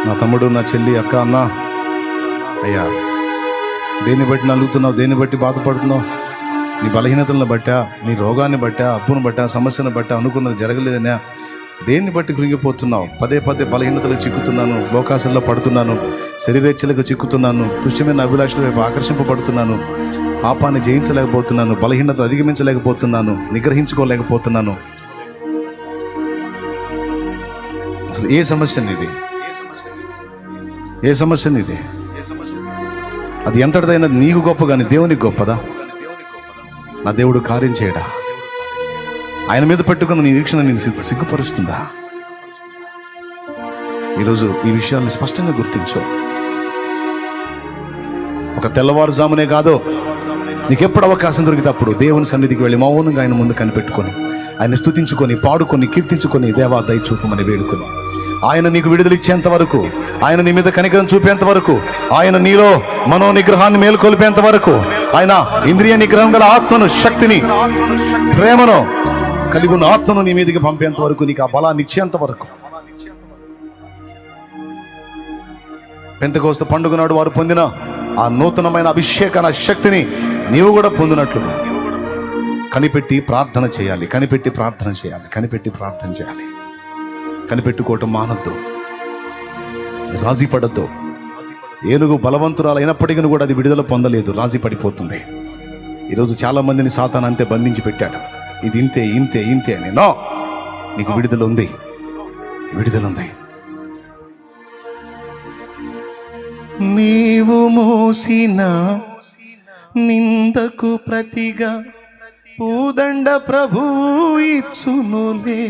నా తమ్ముడు, నా చెల్లి, అక్క, అన్న, అయ్యా, దేన్ని బట్టి నలుగుతున్నావు, దేన్ని బట్టి బాధపడుతున్నావు? నీ బలహీనతలను బట్టా, నీ రోగాన్ని బట్టా, అప్పును బట్టా, సమస్యను బట్టా, అనుకున్నది జరగలేదనే దేన్ని బట్టి కృంగిపోతున్నావు? పదే పదే బలహీనతలకు చిక్కుతున్నాను, లోకాశల్లో పడుతున్నాను, శరీరేచ్ఛలకు చిక్కుతున్నాను, తుచ్చమైన అభిలాషల వైపు ఆకర్షింపబడుతున్నాను, పాపాన్ని జయించలేకపోతున్నాను, బలహీనత అధిగమించలేకపోతున్నాను, నిగ్రహించుకోలేకపోతున్నాను. అసలు ఏ సమస్య నీది? ఏ సమస్య నీది? అది ఎంతటిదైనా నీకు గొప్ప కానీ దేవునికి గొప్పదా? నా దేవుడు కార్యం చేయడా? ఆయన మీద పెట్టుకున్న నీ నిరీక్షణ నేను సిగ్గుపరుస్తుందా? ఈరోజు ఈ విషయాన్ని స్పష్టంగా గుర్తించు. ఒక తెల్లవారుజామునే కాదు, నీకెప్పుడు అవకాశం దొరికితే అప్పుడు దేవుని సన్నిధికి వెళ్ళి మౌనంగా ఆయన ముందు కనిపెట్టుకొని, ఆయన స్తుతించుకొని, పాడుకొని, కీర్తించుకొని, దేవా దయ చూపమని వేడుకొని, ఆయన నీకు విడుదల ఇచ్చేంత వరకు, ఆయన నీ మీద కనికరం చూపేంత వరకు, ఆయన నీలో మనో నిగ్రహాన్ని మేలుకొల్పేంత వరకు, ఆయన ఇంద్రియ నిగ్రహం గల ఆత్మను, శక్తిని, ప్రేమను కలిగి ఉన్న ఆత్మను నీ మీదకి పంపేంత వరకు, నీకు ఆ బలాన్ని ఇచ్చేంత వరకు. పెంతెకోస్తు పండుగ నాడు వారు పొందిన ఆ నూతనమైన అభిషేకాన్ని, శక్తిని నీవు కూడా పొందినట్లుగా కనిపెట్టి ప్రార్థన చేయాలి, కనిపెట్టి ప్రార్థన చేయాలి, కనిపెట్టి ప్రార్థన చేయాలి. కనిపెట్టుకోవటం మానద్దు, రాజీ పడద్దు. ఏనుగు బలవంతురాలు అయినప్పటికీ కూడా అది విడుదల పొందలేదు, రాజీ పడిపోతుంది. ఈరోజు చాలా మందిని సాతాను అంతే బంధించి పెట్టాడు. ఇది ఇంతే ఇంతే ఇంతే అని. నో, నీకు విడుదల ఉంది, విడుదల ఉంది. నీవు మోసిన నిందకు ప్రతిగా పూదండ ప్రభువు ఇచ్చునులే.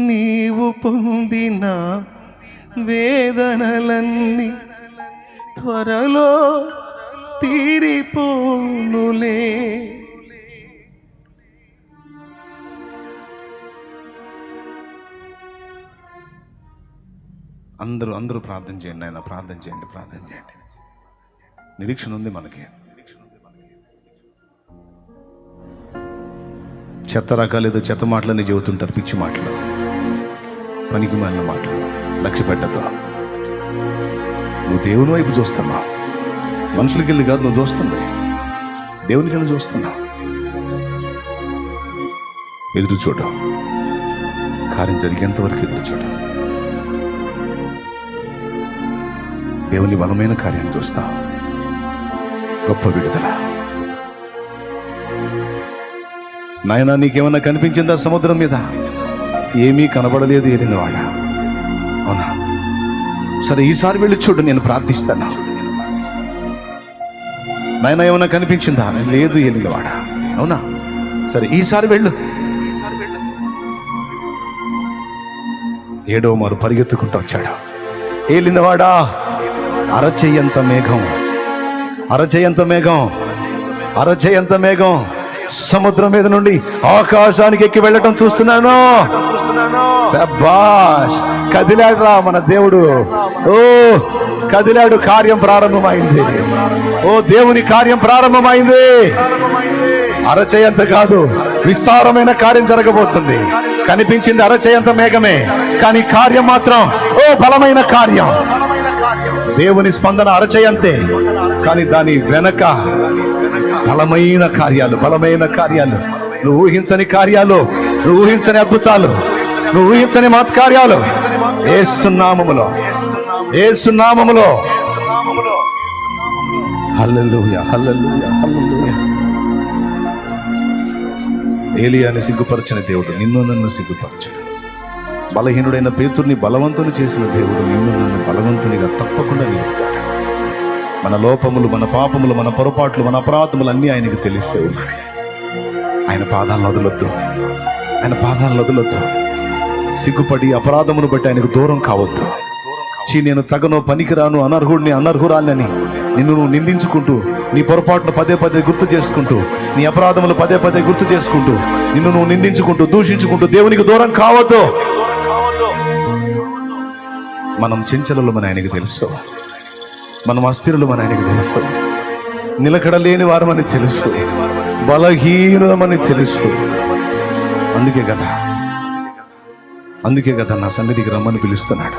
నీవు పొందిన వేదనలన్నీ త్వరలో తీరిపోనులే. అందరూ ప్రార్థన చేయండి. ఆయన ప్రార్థన చేయండి, ప్రార్థన చేయండి. నిరీక్షణ ఉంది మనకి. చెత్త రకాలేదో చెత్త మాటలని చెబుతుంటారు, పిచ్చి మాటలు, పనికి మాలిన మాటలు. లక్ష్య పెట్టద్దు. నువ్వు దేవుని వైపు చూస్తున్నావు, మనుషులకి వెళ్ళి కాదు నువ్వు చూస్తుంది, దేవునికి వెళ్ళి చూస్తున్నావు. ఎదురు చూడు, కార్యం జరిగేంత వరకు ఎదురు చూడు. దేవుని బలమైన కార్యం చూస్తావు, గొప్ప విడుదల. నాయనా, నీకేమన్నా కనిపించిందా సముద్రం మీద? ఏమీ కనబడలేదు, ఏలినవాడ. అవునా? సరే, ఈసారి వెళ్ళి చూడు, నేను ప్రార్థిస్తాను. నాయనా, ఏమన్నా కనిపించిందా? లేదు, ఏలినవాడ. అవునా? సరే, ఈసారి వెళ్ళు. ఏడో మారు పరిగెత్తుకుంటూ వచ్చాడు. ఏలినవాడా, అరచేయంత మేఘం, అరచేయంత మేఘం, అరచేయంత మేఘం సముద్రం మీద నుండి ఆకాశానికి ఎక్కి వెళ్ళటం చూస్తున్నాను. శభాష్, కదిలాడు రా మన దేవుడు. ఓ, కదిలాడు. కార్యం ప్రారంభమైంది. ఓ, దేవుని కార్యం ప్రారంభమైంది. అరచేయంత కాదు, విస్తారమైన కార్యం జరగబోతుంది. కనిపించింది అరచేయంత మేఘమే, కానీ కార్యం మాత్రం ఓ బలమైన కార్యం. దేవుని స్పందన అరచేయంతే, కానీ దాని వెనక బలమైన కార్యాలు, బలమైన కార్యాలు, నువ్వు ఊహించని కార్యాలు, నువ్వు ఊహించని అద్భుతాలు, నువ్వు ఊహించని మహత్కార్యాలు యేసు నామములో, యేసు నామములో. హల్లెలూయా, హల్లెలూయా, హల్లెలూయా. ఏలియాని సిగ్గుపరచిన దేవుడు నిన్ను నన్ను సిగ్గుపరచడు. బలహీనుడైన పేతుర్ని బలవంతుని చేసిన దేవుడు నిన్ను నన్ను బలవంతునిగా తప్పకుండా నిలుపుతాడు. మన లోపములు, మన పాపములు, మన పొరపాట్లు, మన అపరాధములు అన్నీ ఆయనకు తెలిసే ఉన్నాయి. ఆయన పాదాలను వదలొద్దు, ఆయన పాదాలను వదలొద్దు. సిగ్గుపడి అపరాధమును బట్టి ఆయనకు దూరం కావద్దు. నేను తగను, పనికిరాను, అనర్హుడిని, అనర్హురాలని నిన్ను నువ్వు నిందించుకుంటూ, నీ పొరపాటును పదే పదే గుర్తు చేసుకుంటూ, నీ అపరాధములు పదే పదే గుర్తు చేసుకుంటూ, నిన్ను నువ్వు నిందించుకుంటూ, దూషించుకుంటూ దేవునికి దూరం కావద్దు. మనం చెంచలమని ఆయనకు తెలుసు, మనం అస్థిరులమని ఆయనకు తెలుసు, నిలకడలేని వారమని తెలుసు, బలహీనమని తెలుసు. అందుకే కదా నా సన్నిధికి రమ్మని పిలుస్తున్నాడు.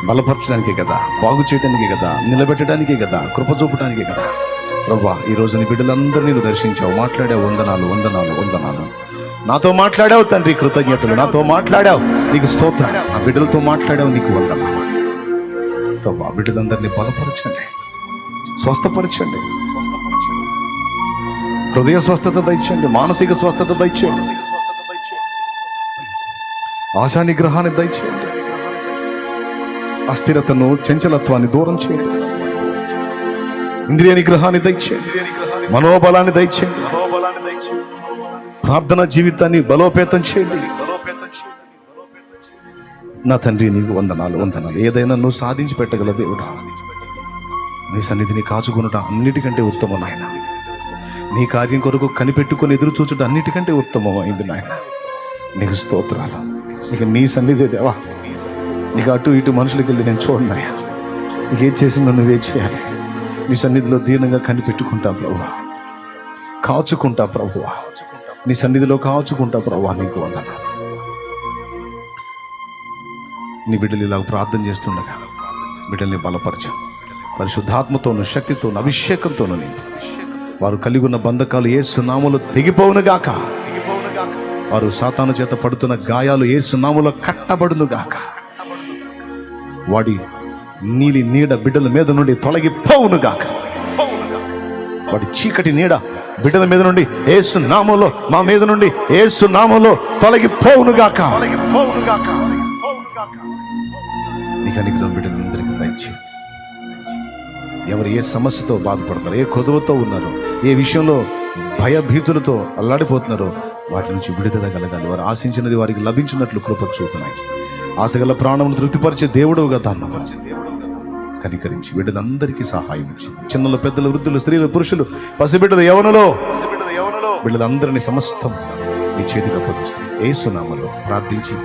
బలపరచడానికే కదా, బాగు చేయడానికే కదా, నిలబెట్టడానికే కదా, కృప చూపడానికే కదా. ప్రభువా, ఈ రోజు నీ బిడ్డలందరినీ నువ్వు దర్శించావు, మాట్లాడావు. వందనాలు, వందనాలు, వందనాలు. నాతో మాట్లాడావు తండ్రి, కృతజ్ఞతలు. నాతో మాట్లాడావు, నీకు స్తోత్రం. ఆ బిడ్డలతో మాట్లాడావు, నీకు వందనాలు. ప్రభువా, బిడ్డలందరినీ బలపరచండి, స్వస్థపరచండి, హృదయ స్వస్థత దయచేయండి, మానసిక స్వస్థత దయచేయండి, ఆశా నిగ్రహాన్ని దయచేయండి, అస్థిరతను, చంచలత్వాన్ని దూరం చేయండి, ఇంద్రియ నిగ్రహాన్ని దయచేయండి, మనోబలాన్ని దయచేయండి, ప్రార్థన జీవితాన్ని బలోపేతం చేయండి. నా తండ్రి, నీకు వందనాలు, వందనాలు. ఏదైనా నువ్వు సాధించి పెట్టగల దేవుడు, నీ సన్నిధిని కాచుకునుట అన్నిటికంటే ఉత్తమం నాయన. నీ కార్యం కొరకు కనిపెట్టుకుని ఎదురు చూచుట అన్నిటికంటే ఉత్తమం అయింది నాయన. నీకు స్తోత్రాలు. ఇక నీ సన్నిధి దేవా, నీకు అటు ఇటు మనుషులకి వెళ్ళి నేను చూడన్నాయా. నీకు ఏం చేసిందో నువ్వే చేయాలి. నీ సన్నిధిలో దీనంగా కనిపెట్టుకుంటా ప్రభువా, కాచుకుంటా ప్రభువా, నీ సన్నిధిలో కాచుకుంటా ప్రభువా. నీకు వందనాలు. నీ బిడ్డలు ఇలాగ ప్రార్థన చేస్తుండగా బిడ్డల్ని బలపరచు, పరిశుద్ధాత్మతోను, శక్తితోను, అభిషేకంతోను నింపు. వారు కలిగి ఉన్న బంధకాలు యేసు నామములో తెగిపోవునుగాక. వారు సాతాను చేత పడుతున్న గాయాలు యేసు నామములో కట్టబడునుగాక. వాడి నీలి నీడ బిడ్డల మీద నుండి తొలగిపోవునుగాక. వాడి చీకటి నీడ బిడ్డల మీద నుండి యేసు నామములో, మా మీద నుండి యేసు నామములో తొలగిపోవునుగాక. నీకు అనుగ్రహం బిడ్డలందరికీ దయచేయి. ఎవరు ఏ సమస్యతో బాధపడుతున్నారో, ఏ కొదువతో ఉన్నారో, ఏ విషయంలో భయభీతులతో అల్లాడిపోతున్నారో వాటి నుంచి విడుదల కలగాలి. వారు ఆశించినది వారికి లభించినట్లు కృప చూపునాయి. ఆశగల ప్రాణమును తృప్తిపరిచే దేవుడుగా దాన్ని కనికరించి బిడ్డలందరికీ సహాయం ఇచ్చి, చిన్నలు, పెద్దలు, వృద్ధులు, స్త్రీలు, పురుషులు, పసిబిడ్డలు, యవనులో బిడ్డలందరినీ సమస్తం నీ చేతికి అప్పగిస్తాం. యేసు నామములో ప్రార్థించి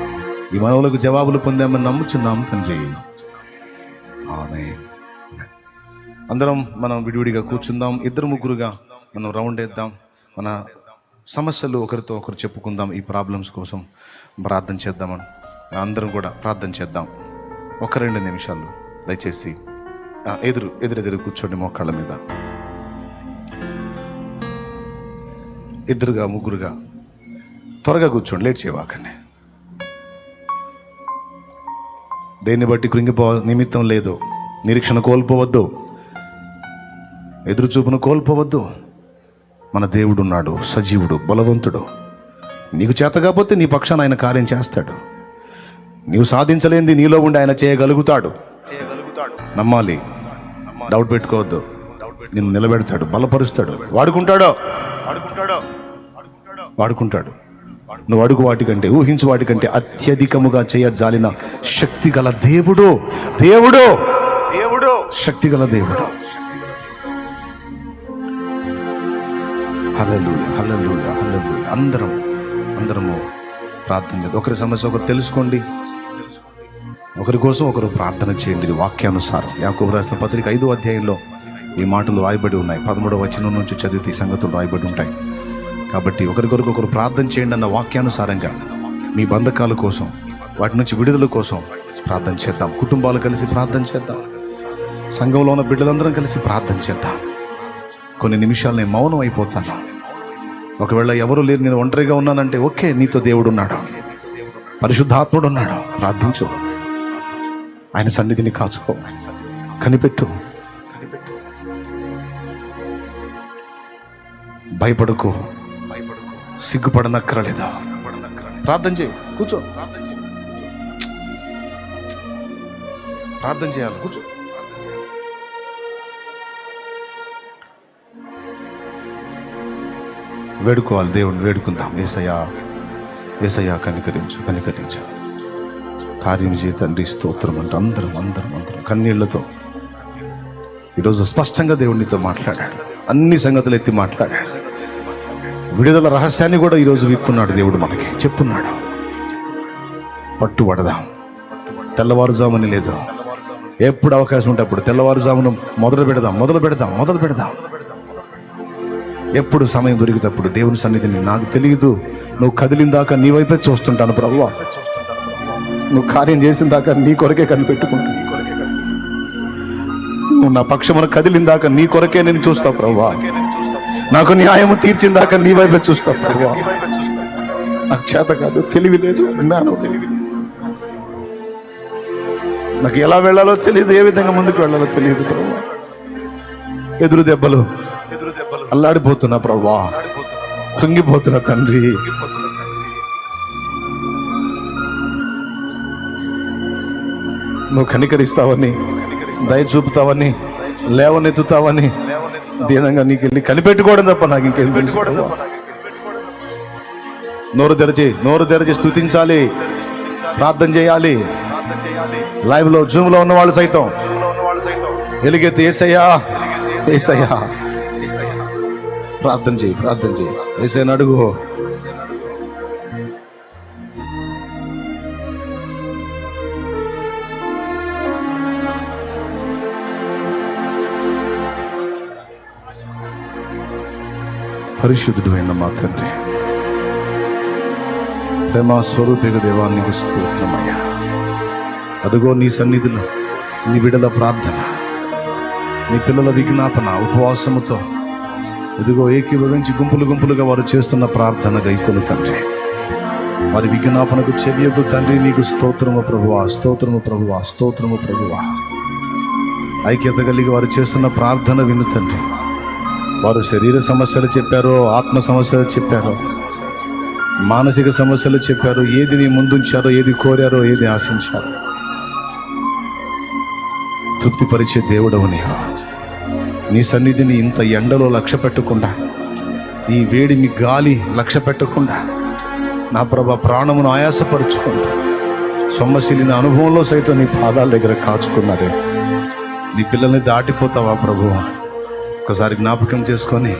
ఈ మనవులకు జవాబులు పొందామని నమ్ముచున్నాం తండ్రి. ఆమేన్. అందరం మనం విడివిడిగా కూర్చుందాం. ఇద్దరు ముగ్గురుగా మనం రౌండ్ వేద్దాం. మన సమస్యలు ఒకరితో ఒకరు చెప్పుకుందాం. ఈ ప్రాబ్లమ్స్ కోసం ప్రార్థన చేద్దామని అందరం కూడా ప్రార్థన చేద్దాం. 1-2 నిమిషాలు దయచేసి ఎదురెదురు కూర్చోండి. మోకాళ్ళ మీద ఇద్దరుగా, ముగ్గురుగా త్వరగా కూర్చోండి, లేట్ చేయవాకండి. దేన్ని బట్టి కృంగిపో నిమిత్తం లేదు. నిరీక్షణ కోల్పోవద్దు, ఎదురుచూపును కోల్పోవద్దు. మన దేవుడు ఉన్నాడు, సజీవుడు, బలవంతుడు. నీకు చేత కాకపోతే నీ పక్షాన ఆయన కార్యం చేస్తాడు. నీవు సాధించలేనిది నీలో ఉండి ఆయన చేయగలుగుతాడు. నమ్మాలి, డౌట్ పెట్టుకోవద్దు. నిన్ను నిలబెడతాడు, బలపరుస్తాడు, వాడుకుంటాడు. నువ్వు అడుగు వాటికంటే, ఊహించు వాటికంటే అత్యధికముగా చేయజాలిన శక్తి గల దేవుడు, శక్తి గల దేవుడు. హల్లెలూయా, హల్లెలూయా, హల్లెలూయా. అందరము ప్రార్థన చేద్దాం. ఒకరి సమస్య ఒకరు తెలుసుకోండి, ఒకరి కోసం ఒకరు ప్రార్థన చేయండి. ఇది వాక్యానుసారం. యాకోబు రాసిన పత్రిక 5వ అధ్యాయంలో ఈ మాటలు రాయబడి ఉన్నాయి. 13వ వచనం నుంచి చదివితే ఈ సంగతులు రాయబడి ఉంటాయి. కాబట్టి ఒకరికొరకు ఒకరు ప్రార్థన చేయండి అన్న వాక్యానుసారంగా మీ బంధకాల కోసం, వాటి నుంచి విడుదల కోసం ప్రార్థన చేద్దాం. కుటుంబాలు కలిసి ప్రార్థన చేద్దాం. సంఘంలో ఉన్న బిడ్డలందరం కలిసి ప్రార్థన చేద్దాం. కొన్ని నిమిషాలు నేను మౌనం అయిపోతాను. ఒకవేళ ఎవరు లేరు, నేను ఒంటరిగా ఉన్నానంటే ఓకే, నీతో దేవుడు ఉన్నాడు, పరిశుద్ధాత్ముడు ఉన్నాడు. ప్రార్థించు, ఆయన సన్నిధిని కాచుకో, కనిపెట్టు. భయపడుకో, సిగ్గుపడనక్కరలేదు. ప్రార్థన చేయి, కూర్చో. ప్రార్థన చేయాలి, కూర్చో. వేడుకోవాలి, దేవుణ్ణి వేడుకుందాం. యేసయ్యా, యేసయ్యా కనికరించు. కార్యం చేయి తండ్రి, స్తోత్రం అంటూ అందరం కన్నీళ్లతో ఈరోజు స్పష్టంగా దేవునితో మాట్లాడాడు. అన్ని సంగతులు ఎత్తి మాట్లాడాడు. విడుదల రహస్యాన్ని కూడా ఈరోజు విప్పున్నాడు దేవుడు, మనకి చెప్పున్నాడు. పట్టుబడదాం. తెల్లవారుజామని లేదు, ఎప్పుడు అవకాశం ఉంటే అప్పుడు తెల్లవారుజామును మొదలు పెడదాం. ఎప్పుడు సమయం దొరికినప్పుడు దేవుని సన్నిధిని, నాకు తెలియదు, నువ్వు కదిలిన దాకా నీ వైపే చూస్తుంటాను ప్రభువా, నువ్వు కార్యం చేసిన దాకా నీ కొరకే కనిపెట్టుకుంటాను. నువ్వు నా పక్షమున కదిలిందాక నీ కొరకే నేను చూస్తా ప్రభువా. నాకు న్యాయము తీర్చిందాక నీ వైపే చూస్తా ప్రభువా. నాకు చేత కాదు, తెలివి లేదు, జ్ఞానం తెలివి, నాకు ఎలా వెళ్ళాలో తెలియదు, ఏ విధంగా ముందుకు వెళ్ళాలో తెలియదు ప్రభువా. ఎదురు దెబ్బలు అల్లాడిపోతున్నా ప్రభువా, కృంగిపోతున్నా తండ్రి. నువ్వు కనికరిస్తావని, దయ చూపుతావని, లేవనెత్తుతావని దీనంగా నీకు వెళ్ళి కనిపెట్టుకోవడం తప్ప నాకు ఇంకేం తెలుసు. నోరు తెరచి స్తుతించాలి, ప్రార్థన చేయాలి. లైవ్ లో జూమ్ లో ఉన్న వాళ్ళు సైతం ఎలుగెత్తి యేసయ్యా యేసయ్యా ప్రార్థన చేయి యేసయ్యని అడుగు. పరిశుద్ధుడు అయిన మా తండ్రి, ప్రేమ స్వరూపిక దేవానికి స్తోత్రమయ్యా. అదుగో నీ సన్నిధిలో నీ బిడ్డల ప్రార్థన, నీ పిల్లల విజ్ఞాపన ఉపవాసముతో ఎదుగో ఏకీభవించి గుంపులుగా వారు చేస్తున్న ప్రార్థన గైకొను తండ్రి. వారి విజ్ఞాపనకు చెవియొగ్గు తండ్రి. నీకు స్తోత్రము ప్రభువా, స్తోత్రము ప్రభువా, స్తోత్రము ప్రభువా. ఐక్యత కలిగి వారు చేస్తున్న ప్రార్థన విను తండ్రి. వారు శరీర సమస్యలు చెప్పారో, ఆత్మ సమస్యలు చెప్పారో, మానసిక సమస్యలు చెప్పారో, ఏది నీ ముందుంచారో, ఏది కోరారో, ఏది ఆశించారో తృప్తిపరిచే దేవుడవు నీవు. నీ సన్నిధిని ఇంత ఎండలో లక్ష్య పెట్టకుండా, ఈ వేడిమి గాలి లక్ష్య పెట్టకుండా నా ప్రభా ప్రాణమును ఆయాసపరుచుకుంటూ సొమ్మశీలిన అనుభవంలో సైతం నీ పాదాల దగ్గర కాచుకున్నారే. నీ పిల్లల్ని దాటిపోతావా ప్రభు? ఒకసారి జ్ఞాపకం చేసుకొని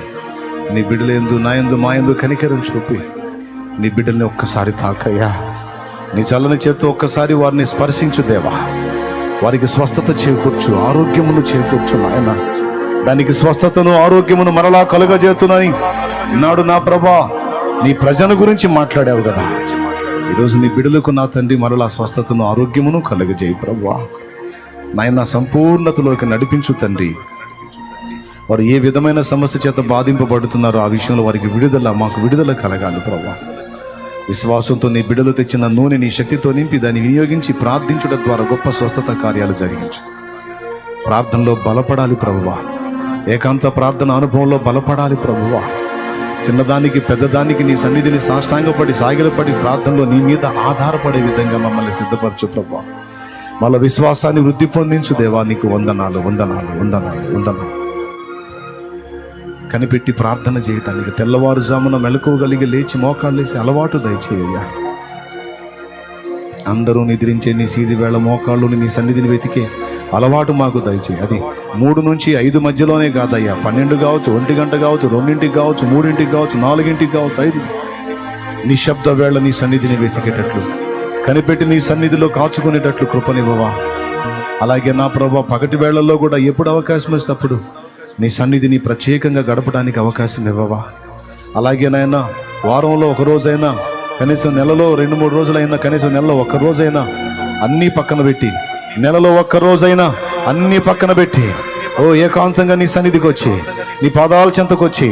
నీ బిడ్డల యందు, నా యందు, మా యందు కనికరం చూపి నీ బిడ్డల్ని ఒక్కసారి తాకయ్యా. నీ చల్లని చేత్తో ఒక్కసారి వారిని స్పర్శించు దేవా. వారికి స్వస్థత చేకూర్చు, ఆరోగ్యమును చేకూర్చు నాయన. దానికి స్వస్థతను ఆరోగ్యమును మరలా కలుగజేస్తున్నాయి నాడు నా ప్రభా నీ ప్రజల గురించి మాట్లాడావు కదా. ఈరోజు నీ బిడ్డలకు నా తండ్రి మరలా స్వస్థతను ఆరోగ్యమును కలుగజేయి ప్రభువా. నాయన సంపూర్ణతలోకి నడిపించు తండ్రి. వారు ఏ విధమైన సమస్య చేత బాధింపబడుతున్నారో ఆ విషయంలో వారికి మాకు విడుదల కలగాలి ప్రభువా. విశ్వాసంతో నీ బిడ్డలు తెచ్చిన నూనె నీ శక్తితో నింపి దాన్ని వినియోగించి ప్రార్థించడం ద్వారా గొప్ప స్వస్థత కార్యాలు జరిగించు. ప్రార్థనలో బలపడాలి ప్రభువా. ఏకాంత ప్రార్థన అనుభవంలో బలపడాలి ప్రభువా. చిన్నదానికి పెద్దదానికి నీ సన్నిధిని సాష్టాంగపడి సాగిలపడి ప్రార్థనలో నీ మీద ఆధారపడే విధంగా మమ్మల్ని సిద్ధపరచు ప్రభువా. వాళ్ళ విశ్వాసాన్ని వృద్ధి పొందించు దేవా. నీకు వందనాలు వందనాలు వందనాలు వందనాలు. కనిపెట్టి ప్రార్థన చేయటానికి తెల్లవారుజామున మెలకువగలిగి లేచి మోకాళ్ళేసి అలవాటు దయచేయ్యా. అందరూ నిద్రించే నీ సీది వేళ మోకాళ్ళుని నీ సన్నిధిని వెతికే అలవాటు మాకు దయచేయి. అది 3 నుంచి 5 మధ్యలోనే కాదయ్యా. 12 కావచ్చు, 1 గంట కావచ్చు, 2ంటికి కావచ్చు, 3ంటికి కావచ్చు, 4ంటికి కావచ్చు, 5 నిశ్శబ్ద వేళ నీ సన్నిధిని వెతికేటట్లు, కనిపెట్టి నీ సన్నిధిలో కాచుకునేటట్లు కృపనివ్వవా. అలాగే నా ప్రభా పగటి వేళల్లో కూడా ఎప్పుడు అవకాశం వస్తే అప్పుడు నీ సన్నిధిని ప్రత్యేకంగా గడపడానికి అవకాశం ఇవ్వవా. అలాగే నాయన వారంలో ఒక రోజైనా, కనీసం నెలలో 2-3 రోజులైనా, కనీసం నెలలో 1 రోజైనా అన్నీ పక్కన పెట్టి, నెలలో 1 రోజైనా అన్నీ పక్కన పెట్టి ఏకాంతంగా నీ సన్నిధికి వచ్చి నీ పాదాల చెంతకు వచ్చి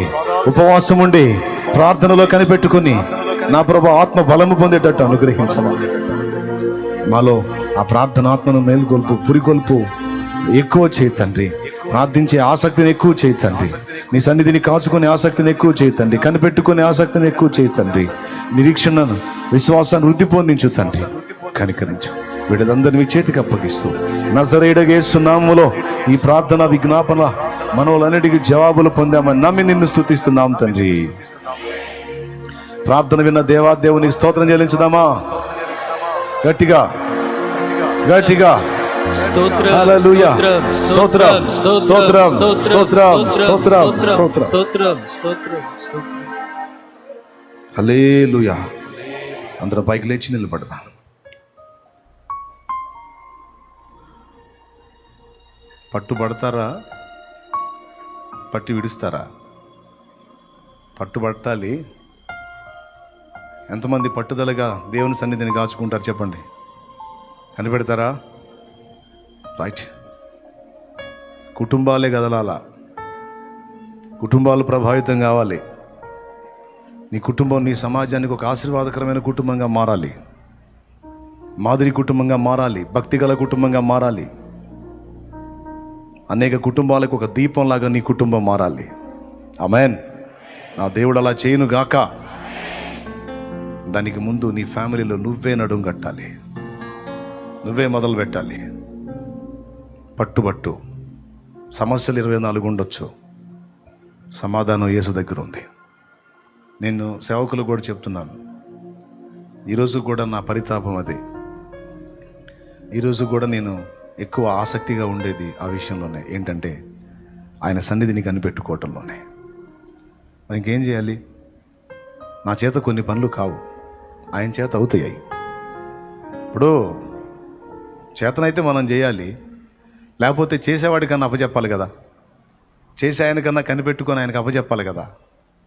ఉపవాసం ఉండి ప్రార్థనలో కనిపెట్టుకుని నా ప్రభు ఆత్మ బలము పొందేటట్టు అనుగ్రహించమా. మాలో ఆ ప్రార్థన ఆత్మను మేలుకొల్పు, పురికొల్పు ఎక్కువ చేయి తండ్రి. ప్రార్థించే ఆసక్తిని ఎక్కువ చేయి తండ్రి. నీ సన్నిధిని కాచుకునే ఆసక్తిని ఎక్కువ చేయి తండ్రి. కనిపెట్టుకునే ఆసక్తిని ఎక్కువ చేయి తండ్రి. నిరీక్షణను, విశ్వాసాన్ని వృద్ధి పొందించు తండ్రి. కనికరించు. వీళ్ళందరినీ మీ చేతికి అప్పగిస్తూ నజరేయుడైన యేసు నామములో ఈ ప్రార్థన విజ్ఞాపన మనవులన్నిటికీ జవాబులు పొందామని నమ్మి నిన్ను స్తుతిస్తున్నాం తండ్రి. ప్రార్థన విన్న దేవాదేవుని స్తోత్రం చెల్లించుదామా? గట్టిగా గట్టిగా స్తోత్రం హల్లెలూయా. స్తోత్రం స్తోత్రం స్తోత్రం స్తోత్రం స్తోత్రం స్తోత్రం స్తోత్రం స్తోత్రం. హల్లెలూయా. అందరం పైకి లేచి నిలబడదాం. పట్టుబడతారా? పట్టి విడుస్తారా? పట్టుబట్టాలి. ఎంతమంది పట్టుదలగా దేవుని సన్నిధిని కాచుకుంటారు చెప్పండి. కనిపెడతారా? రైట్. కుటుంబాలే కదలాల, కుటుంబాలు ప్రభావితం కావాలి. నీ కుటుంబం నీ సమాజానికి ఒక ఆశీర్వాదకరమైన కుటుంబంగా మారాలి, మాదిరి కుటుంబంగా మారాలి, భక్తిగల కుటుంబంగా మారాలి. అనేక కుటుంబాలకు ఒక దీపంలాగా నీ కుటుంబం మారాలి. ఆమేన్. నా దేవుడు అలా చేయను గాక. దానికి ముందు నీ ఫ్యామిలీలో నువ్వే నడుం కట్టాలి, నువ్వే మొదలు పెట్టాలి. పట్టుబట్టు. సమస్యలు 24 ఉండొచ్చు, సమాధానం యేసు దగ్గర ఉంది. నేను సేవకులు కూడా చెప్తున్నాను, ఈరోజు కూడా నా పరితాపం అదే. ఈరోజు కూడా నేను ఎక్కువ ఆసక్తిగా ఉండేది ఆ విషయంలోనే. ఏంటంటే ఆయన సన్నిధిని కనిపెట్టుకోవటంలోనే. మరి ఇంకేం చేయాలి? నా చేత కొన్ని పనులు కావు, ఆయన చేత అవుతాయి. ఇప్పుడు చేతనైతే మనం చేయాలి, లేకపోతే చేసేవాడికన్నా అప్పచెప్పాలి కదా. చేసే ఆయనకన్నా కనిపెట్టుకొని ఆయనకు అప్పచెప్పాలి కదా.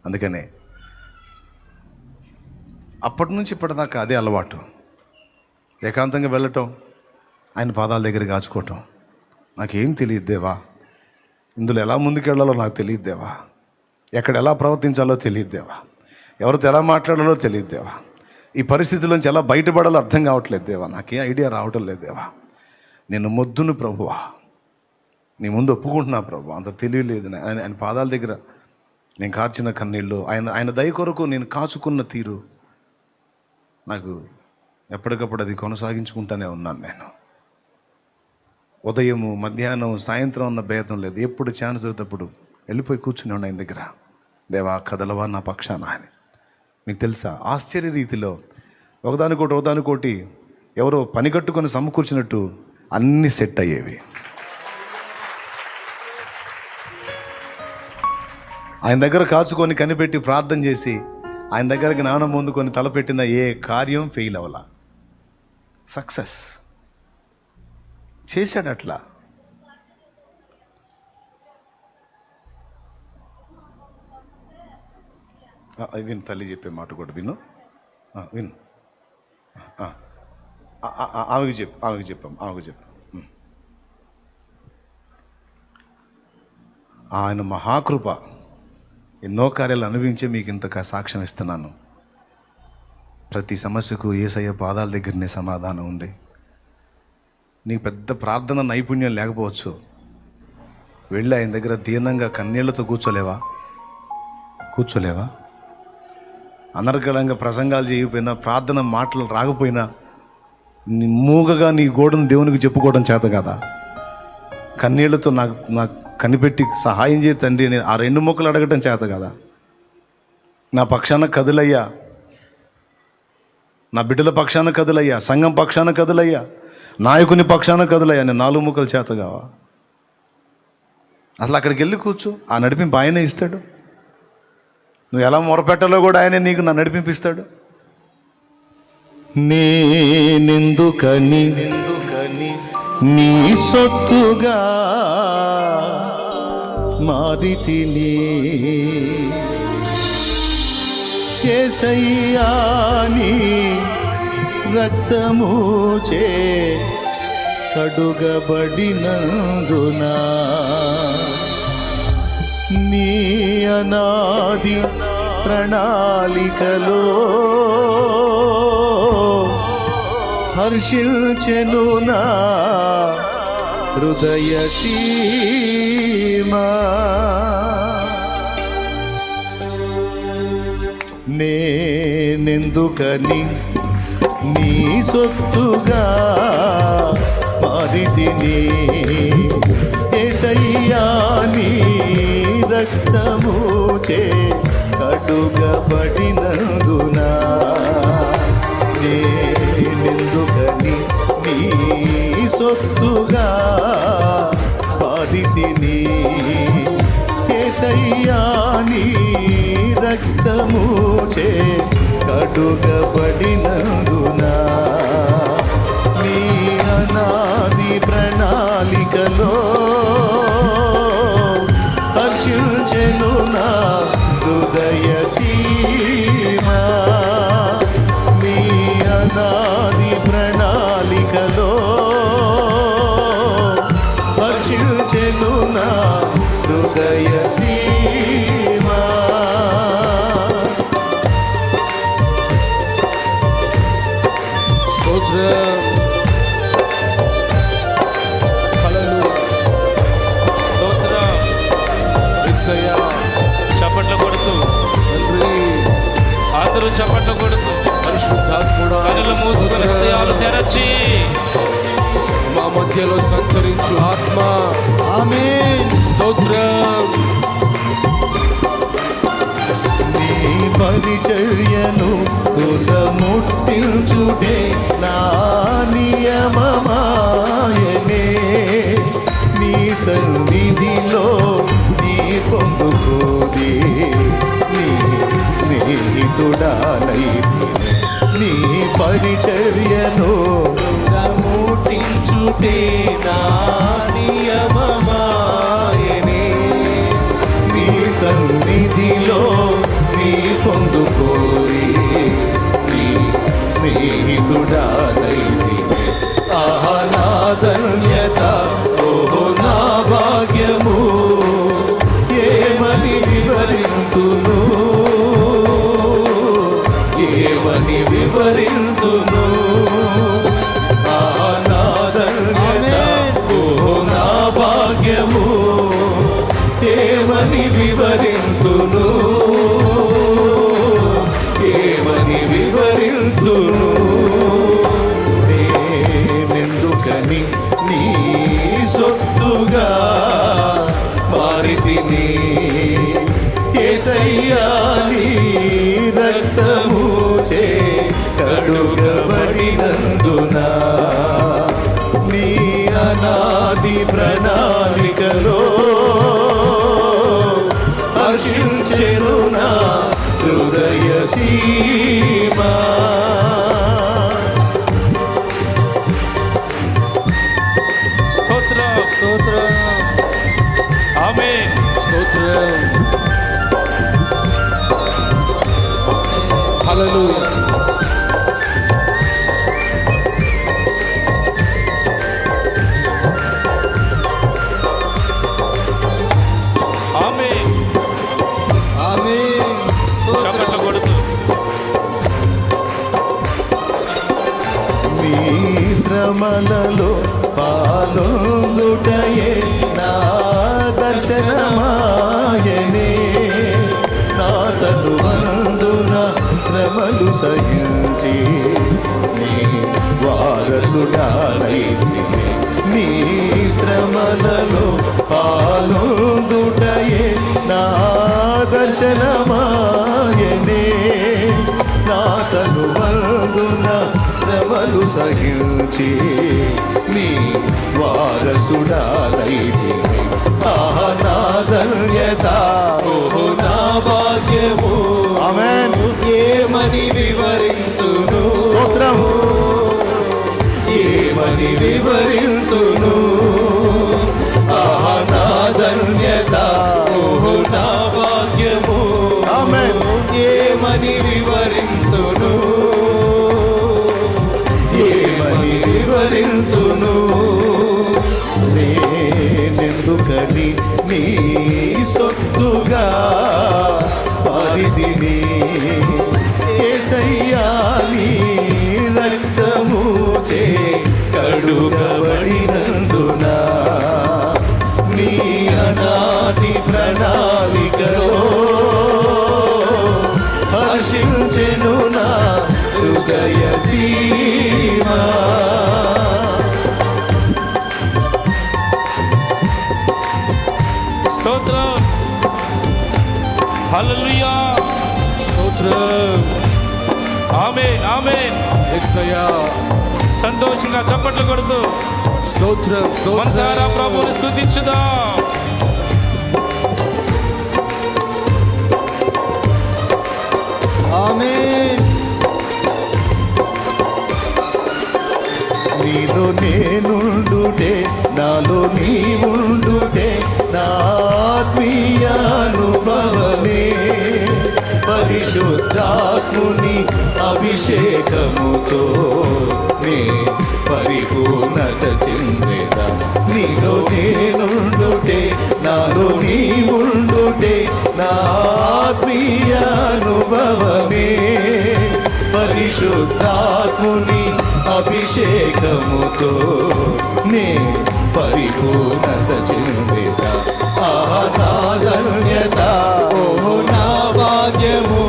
అందుకనే అప్పటి నుంచి ఇప్పటిదాకా అదే అలవాటు. ఏకాంతంగా వెళ్ళటం, ఆయన పాదాల దగ్గర కాచుకోవటం. నాకేం తెలియదు దేవా, ఇందులో ఎలా ముందుకెళ్లాలో నాకు తెలియదు దేవా, ఎక్కడ ఎలా ప్రవర్తించాలో తెలియదు దేవా, ఎవరితో ఎలా మాట్లాడాలో తెలియదు దేవా, ఈ పరిస్థితిలోంచి ఎలా బయటపడాలో అర్థం కావట్లేదు దేవా, నాకే ఐడియా రావటం లేదు దేవా. నేను మొద్దును ప్రభువా, నీ ముందు ఒప్పుకుంటున్నా ప్రభు, అంత తెలియలేదు. ఆయన పాదాల దగ్గర నేను కార్చిన కన్నీళ్ళు, ఆయన దయ కొరకు నేను కాచుకున్న తీరు, నాకు ఎప్పటికప్పుడు అది కొనసాగించుకుంటూనే ఉన్నాను. నేను ఉదయము, మధ్యాహ్నం, సాయంత్రం అన్న భేదం లేదు. ఎప్పుడు ఛాన్స్ దొరికినప్పుడు వెళ్ళిపోయి కూర్చుని ఉన్నాను ఆయన దగ్గర. దేవా కదలవా నా పక్షాన అని. మీకు తెలుసా, ఆశ్చర్య రీతిలో ఒకదానికోటి ఎవరో పని కట్టుకొని సమకూర్చినట్టు అన్నీ సెట్ అయ్యేవి. ఆయన దగ్గర కాచుకొని కనిపెట్టి ప్రార్థన చేసి ఆయన దగ్గర జ్ఞానం పొందుకొని తలపెట్టిన ఏ కార్యం ఫెయిల్ అవ్వాల, సక్సెస్ చేశాడు. అట్లా విను, తల్లి చెప్పే మాట కూడా విను, విను. ఆమెకు చెప్పు. ఆయన మహాకృప, ఎన్నో కార్యాలు అనుభవించే మీకు ఇంత సాక్ష్యం ఇస్తున్నాను. ప్రతి సమస్యకు యేసయ్య పాదాల దగ్గరనే సమాధానం ఉంది. నీకు పెద్ద ప్రార్థన నైపుణ్యం లేకపోవచ్చు, వెళ్ళి ఆయన దగ్గర దీనంగా కన్నీళ్లతో కూర్చోలేవా? అనర్గళంగా ప్రసంగాలు చేయకపోయినా, ప్రార్థన మాటలు రాకపోయినా, మూగగా నీ గోడను దేవునికి చెప్పుకోవడం చేత కదా. కన్నీళ్లతో నాకు కనిపెట్టి సహాయం చేయ తండ్రి అని ఆ 2 ముక్కలు అడగటం చేత కదా. నా పక్షాన కదులయ్యా, నా బిడ్డల పక్షాన కదులయ్యా, సంఘం పక్షాన కదులయ్యా, నాయకుని పక్షాన కదులయ్యా, నేను 4 ముక్కలు చేత కావా? అసలు అక్కడికి వెళ్ళి కూర్చో, ఆ నడిపింపు ఆయనే ఇస్తాడు. నువ్వు ఎలా మొరపెట్టాలో కూడా ఆయనే నీకు నా నడిపింపిస్తాడు. నేనెందుకని నీ సొత్తుగా మారితిని, యేసయ్యా నీ రక్తము చే కడుగబడినందున, నీ అనాది ప్రణాళికలో హర్షించెను నా హృదయ సీమా. నేనెందుకని నీ సొత్తుగా మారితిని, యేసయ్యా నీ రక్తము చే కడుగబడినందున, నేనెందుకని నీ సొత్తుగా మారితిని, యేసయ్యా నీ రక్తము చే కడుగబడినందున, నీ అనాది ప్రణాళికలో హర్షించెను నా హృదయ సీమా. నీ అనాది ప్రణాళికలో హర్షించెను నా స్తోత్రం. హల్లెలూయా. స్తోత్రం. యేసయ్యా చప్పట్లు కొడుతూ తండ్రి, అందరూ చప్పట్లు కొడుతూ పరిశుద్ధాత్ముడా కనులు మూసుకొని హృదయాలు తెరచి మా మధ్యలో సంచరించు ఆత్మ. ఆమేన్. స్తోత్రం. నీ పరిచర్యను తుదముట్టించుటే నా నియమమాయనే. నీ సన్నిధిలో నీ పొందుకోదే నీ స్నేహితుడానైతే. నీ పరిచర్యను తుదముట్టించుటే నా నియమమాయనే. నీ సన్నిధిలో నీ పొందుకోరి నీ స్నేహితుడానైతే. ఆహా నా ధన్యత, ఓహో నా భాగ్యము, ఏమని వివరింతును, ఏమని వివరింతును. ఆహా నా ధన్యత, ఓహో నా భాగ్యము, ఏమని వివరింతును, ఏమని వివరింతును. నేనెందుకని నీ సొత్తుగా మారితిని, యేసయ్యా నీ రక్తము చే కడుగబడినందున. నీ అనాది ప్రణాళికలో హర్షించెను నా హృదయ సీమా. స్తోత్రం. స్తోత్రం. ఆమేన్. స్తోత్రం. హల్లెలూయా. ఆమేన్. ఆమేన్. చప్పట్లు కొడుతూ నీ శ్రమలలో పాలొందుటయే నా దర్శనమాయనే. నా తనువందున శ్రమలు సహించి నీ వారసుడానైతే. నీ శ్రమలలో పాలొందుటయే నా దర్శనమాయనే. నా తనువందున శ్రమలు సహించి నీ వారసుడానైతే. ఆహా నా ధన్యత, ఓహో నా భాగ్యము, ఆమేన్. ఏమని వివరింతును. స్తోత్రం. ఏమని వివరింతును. ఆహా నా ధన్యత, ఓహో నా భాగ్యము, ఆమేన్. ఏమని వివరింతును, ఏమని వివరింతును. నేనెందుకని నీ సొత్తుగా మారితిని, యేసయ్యా నీ రక్తము చే కడుగబడినందున. నీ అనాది ప్రణాళికలో హర్షించెను నా హృదయ సీమా. స్తోత్రం. హల్లెలూయా. స్తోత్రం. ఆమేన్. ఆమేన్. యేసయ్యా సంతోషంగా చప్పట్లు కొడుతూ స్తోత్రం. మనసారా ప్రభువుని స్తుతించుదాం. ఆమేన్. నీలో నేనుండుటే, నాలో నీ ఉండుటే నా ఆత్మీయ అనుభవమే. పరిశుద్ధాత్ముని అభిషేకముతో నే పరిపూర్ణత చెందేదా. నీలో నేనుండుటే, నాలో నీ ఉండుటే నా ఆత్మీయ అనుభవమే. పరిశుద్ధాత్ముని అభిషేకముతో నే పరిపూర్ణత చెందేద. ఆహా నా ధన్యత, ఓ నా భాగ్యము,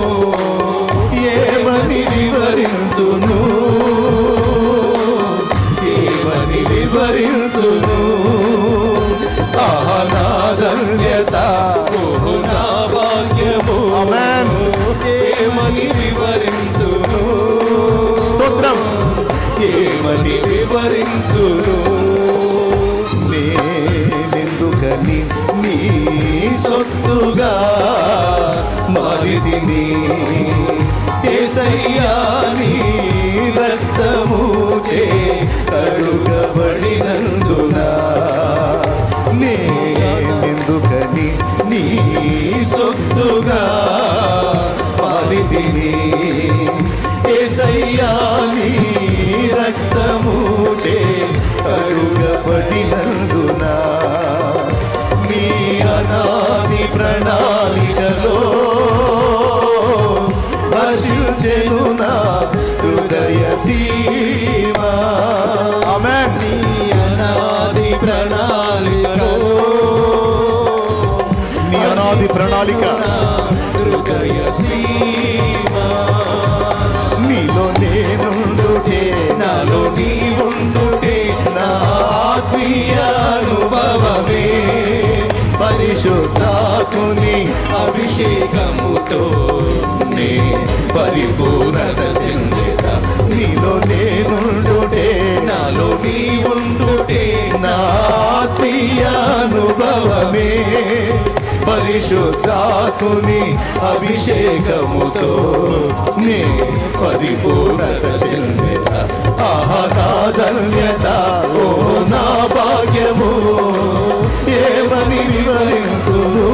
ఏమని వివరింతును, ఏమని వివరింతును. ఆహా నా ధన్యత, ఓ నా భాగ్యము, ఆమేన్. ఏమని వివరింతును. స్తోత్రం. ఏమని వివరింతును. నేనెందుకని నీ సొత్తుగా మారితిని, యేసయ్యా నీ రక్తము చే కడుగబడినందున. నేనెందుకని నీ సొత్తుగా మారితిని, యేసయ్యా నీ రక్తము చే కడుగబడినందున. నీ అనాది ప్రణాళికలో హర్షించెను నా హృదయ సీమ. ఆమేన్. నీ అనాది ప్రణాళికలో, నీ అనాది ప్రణాళిక హృదయ సీమ. నీలో నేనుండుటే, నాలో నీ ఉండుటే, నా ఆత్మీయ అనుభవమే. పరిశుద్ధాత్ముని అభిషేకముతో నే పరిపూర్ణత చెందేద. నీలో నేనుండుటే, నాలో నీ ఉండుటే, నా ఆత్మీయ అనుభవమే. పరిశుద్ధాత్ముని అభిషేకముతో నే పరిపూర్ణత చెందేద. ఆహా నా ధన్యత, ఓ నా భాగ్యము, ఏమని వివరింతును,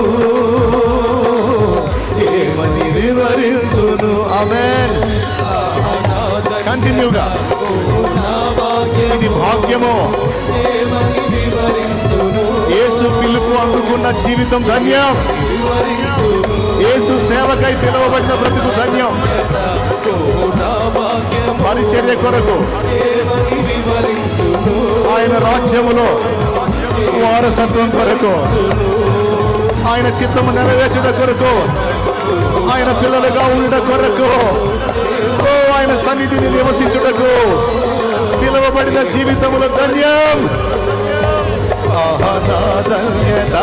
ఏమని వివరింతును. ఆమేన్. కంటిన్యూగా ఇది భాగ్యము. ఏమని వివరింతును. యేసు పిలుపు అందుకున్న జీవితం ధన్యం. యేసు సేవకై పిలువబడిన బ్రతుకు ధన్యం. పరిచర్య కొరకు, ఏమని వివరింతును. ఆయన రాజ్యములో వారసత్వం కొరకు, ఆయన చిత్తము నెరవేర్చుట కొరకు, ఆయన పిల్లలుగా ఉండుట కొరకు, ఓ ఆయన సన్నిధిని నివసించుటకు పిలువబడిన జీవితములో ధన్యం. ఆహా నా ధన్యత,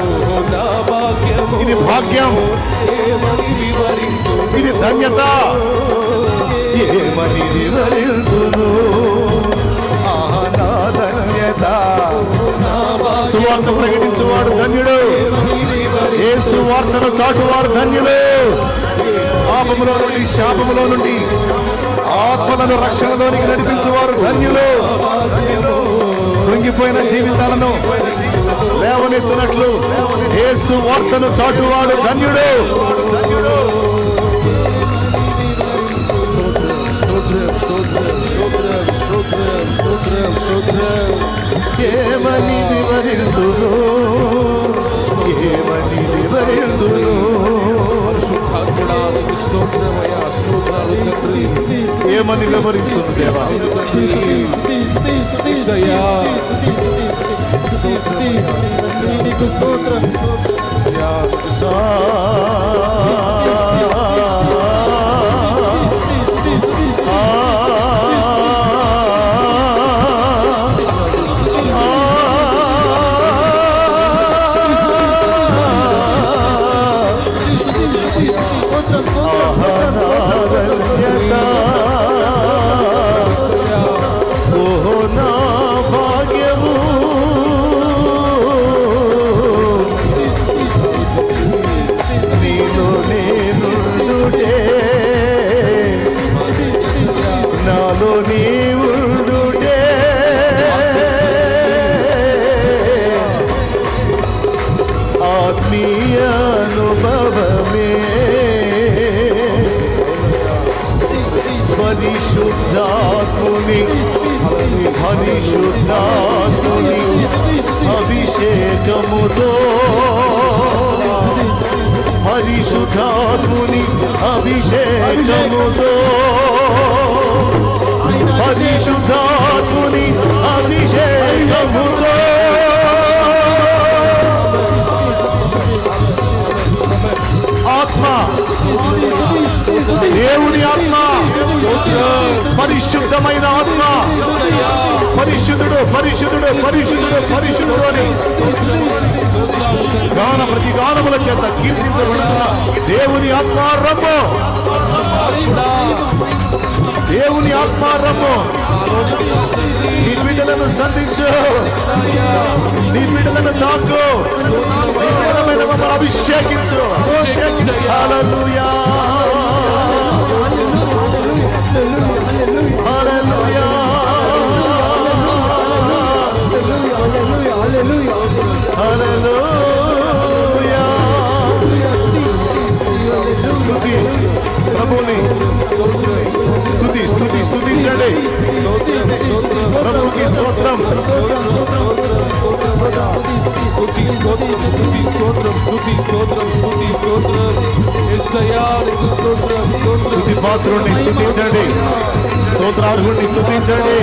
ఓ నా భాగ్యము, ఇది భాగ్యం, ఏమని వివరింతును. ఇది ధన్యత. ఏమని వివరింతును. ఆహా నా ధన్యత, నా భాగ్యము, సువార్త ప్రకటించువాడు ధన్యుడు. ఏ సువార్తను చాటువారు ధన్యులు. పాపములో నుండి, శాపములో నుండి ఆత్మలను రక్షణలోనికి నడిపించువారు ధన్యులు. కృంగిపోయిన జీవితాలను లేవనెత్తునట్లు యేసు వార్తను చాటువాడు ధన్యుడు. ఏమని వివరింతును, ఏమని వివరింతును. ఏమని వివరించును దేవా. ఓహో నా భాగ్యము, నీలో నేనుండుటే, నాలో నీవుండుటే. ఆత్మీయ అనుభవమే. పరిశుద్ధాత్ముని, పరిశుద్ధాత్ముని అభిషేకముతో, పరిశుద్ధాత్ముని అభిషేకముతో పరిశుద్ధాత్ముని అభిషేకముతో ఆత్మ, దేవుని ఆత్మ, పరిశుద్ధమైన ఆత్మ, పరిశుద్ధుడు పరిశుద్ధుడు పరిశుద్ధుడు పరిశుద్ధుడు అని గాన ప్రతి గానముల చేత కీర్తించబడుతున్న దేవుని ఆత్మారము, దేవుని ఆత్మారము నీ బిడ్డలను సంధించు, నీ బిడ్డలను తాకు, నీ బిడ్డల మీద మమ్మల్ని అభిషేకించు. హల్లెలూయా హల్లెలూయా హల్లెలూయా. స్తుతి ప్రభుని, స్తుతి స్తుతి స్తుతించండి ప్రభుకి స్తోత్రం. స్తుతి పాత్రుణ్ణి స్తుతించండి, స్తోత్రార్హుణ్ణి స్తుతించండి,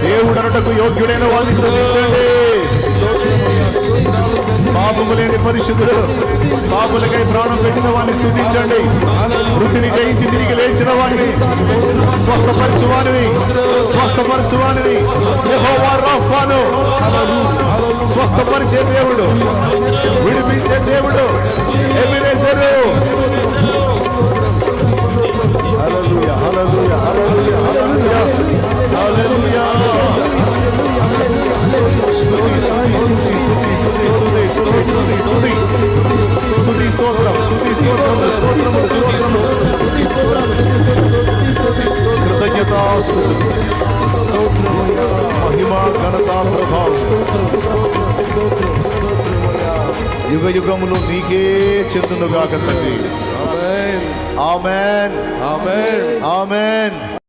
దేవుడు అనటకు యోగ్యుడైన వాడిని స్తుతించండి. పాపము లేని పరిశుద్ధుడు, పాపులకై ప్రాణం పెట్టిన వాడిని స్తుతించండి. వృత్తిని జయించి తిరిగి లేచిన వాడిని, స్వస్థపరచువాడిని, స్వస్థపరచువాడిని యెహోవా రాఫాను, స్వస్థపరిచే దేవుడు, విడిపించే దేవుడు ఎబెనేజరు. హల్లెలూయా హల్లెలూయా హల్లెలూయా హల్లెలూయా హల్లెలూయా. స్తుతి స్తుతి స్తుతి స్తుతి స్తుతి స్తుతి స్తుతి స్తుతి స్తుతి స్తోత్రం స్తుతి స్తోత్రం స్తోత్రం స్తోత్రం కృతజ్ఞతాస్తుతి మహిమ ఘనత ప్రభావం యుగ యుగములు నీకే చెందునుగాక తండ్రి. ఆమేన్ ఆమేన్ ఆమేన్.